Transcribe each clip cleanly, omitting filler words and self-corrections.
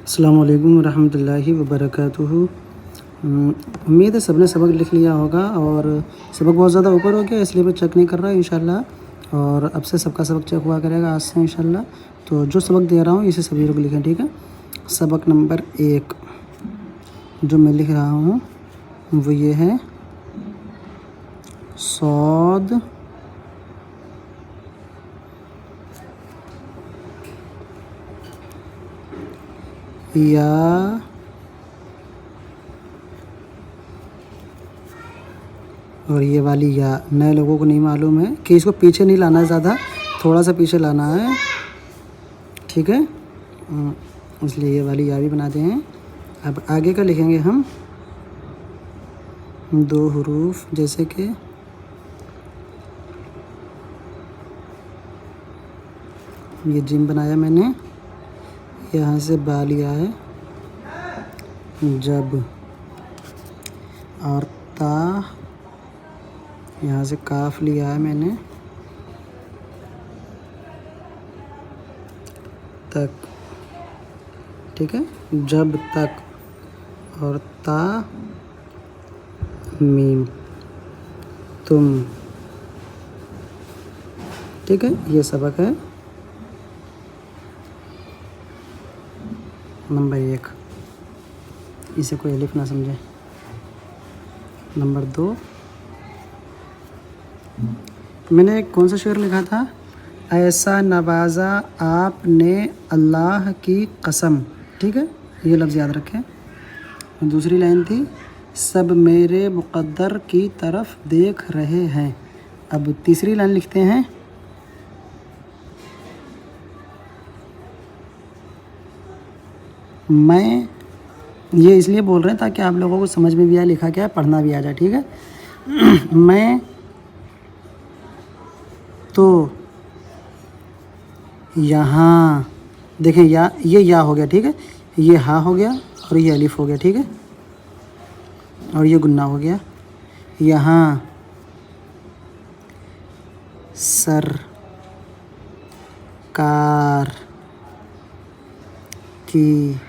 अस्सलामु अलैकुम रहमतुल्लाहि व बरकातुहू। उम्मीद है सबने सबक लिख लिया होगा और सबक बहुत ज़्यादा ऊपर हो गया इसलिए मैं चेक नहीं कर रहा इंशाल्लाह। और अब से सबका सबक चेक हुआ करेगा आज से इंशाल्लाह। तो जो सबक दे रहा हूँ इसे सभी लोग लिखें, ठीक है। सबक नंबर 1 जो मैं लिख रहा हूँ वो ये है सौद या और ये वाली या नए लोगों को नहीं मालूम है कि इसको पीछे नहीं लाना है, ज़्यादा थोड़ा सा पीछे लाना है, ठीक है। इसलिए ये वाली या भी बनाते हैं। अब आगे का लिखेंगे हम 2 हरूफ, जैसे कि ये जिम बनाया मैंने, यहाँ से बा लिया है जब, और ता यहाँ से काफ लिया है मैंने तक, ठीक है, जब तक, और ता मीम तुम, ठीक है। ये सबक है नंबर 1, इसे कोई अलिफ ना समझे। नंबर 2 मैंने कौन सा शेर लिखा था, ऐसा नवाजा आपने अल्लाह की कसम, ठीक है, ये लफ्ज़ याद रखें। दूसरी लाइन थी सब मेरे मुक़द्दर की तरफ देख रहे हैं। अब तीसरी लाइन लिखते हैं मैं, ये इसलिए बोल रहे हैं ताकि आप लोगों को समझ में भी आए लिखा क्या है, पढ़ना भी आ जाए, ठीक है। मैं तो यहाँ देखें, या ये या हो गया, ठीक है, ये हा हो गया और ये अलिफ हो गया, ठीक है, और ये गुन्ना हो गया। यहाँ सरकार की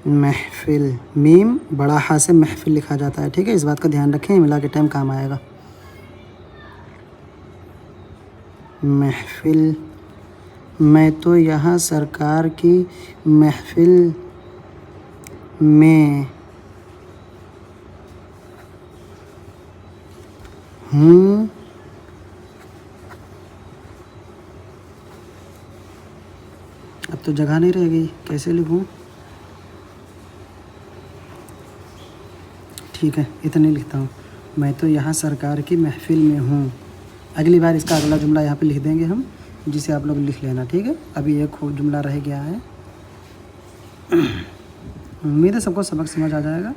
महफिल, मीम बड़ा हा से महफिल लिखा जाता है, ठीक है, इस बात का ध्यान रखें, मिला के टाइम काम आएगा। महफिल, मैं तो यहाँ सरकार की महफिल में हूँ, अब तो जगह नहीं रह गई, कैसे लिखूँ, ठीक है, इतने लिखता हूँ, मैं तो यहाँ सरकार की महफिल में हूँ। अगली बार इसका अगला जुमला यहाँ पे लिख देंगे हम, जिसे आप लोग लिख लेना, ठीक है। अभी एक जुमला रह गया है। उम्मीद है सबको सबक समझ आ जाएगा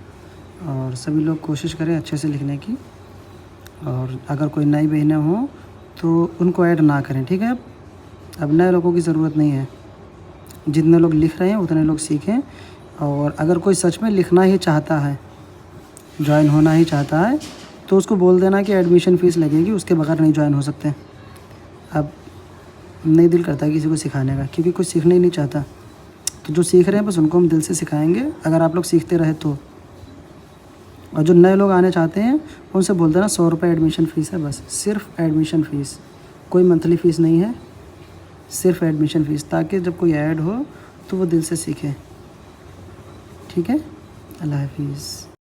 और सभी लोग कोशिश करें अच्छे से लिखने की। और अगर कोई नई बहनें हों तो उनको ऐड ना करें, ठीक है। अब नए लोगों की ज़रूरत नहीं है, जितने लोग लिख रहे हैं उतने लोग सीखें। और अगर कोई सच में लिखना ही चाहता है, ज्वाइन होना ही चाहता है, तो उसको बोल देना कि एडमिशन फ़ीस लगेगी, उसके बगैर नहीं ज्वाइन हो सकते। अब नहीं दिल करता किसी को सिखाने का, क्योंकि कोई सीखना ही नहीं चाहता। तो जो सीख रहे हैं बस उनको हम दिल से सिखाएंगे, अगर आप लोग सीखते रहे तो। और जो नए लोग आने चाहते हैं उनसे बोल देना 100 रुपये एडमिशन फ़ीस है, बस सिर्फ एडमिशन फ़ीस, कोई मंथली फ़ीस नहीं है, सिर्फ एडमिशन फ़ीस, ताकि जब कोई ऐड हो तो वो दिल से सीखे, ठीक है। अल्लाह हाफिज़।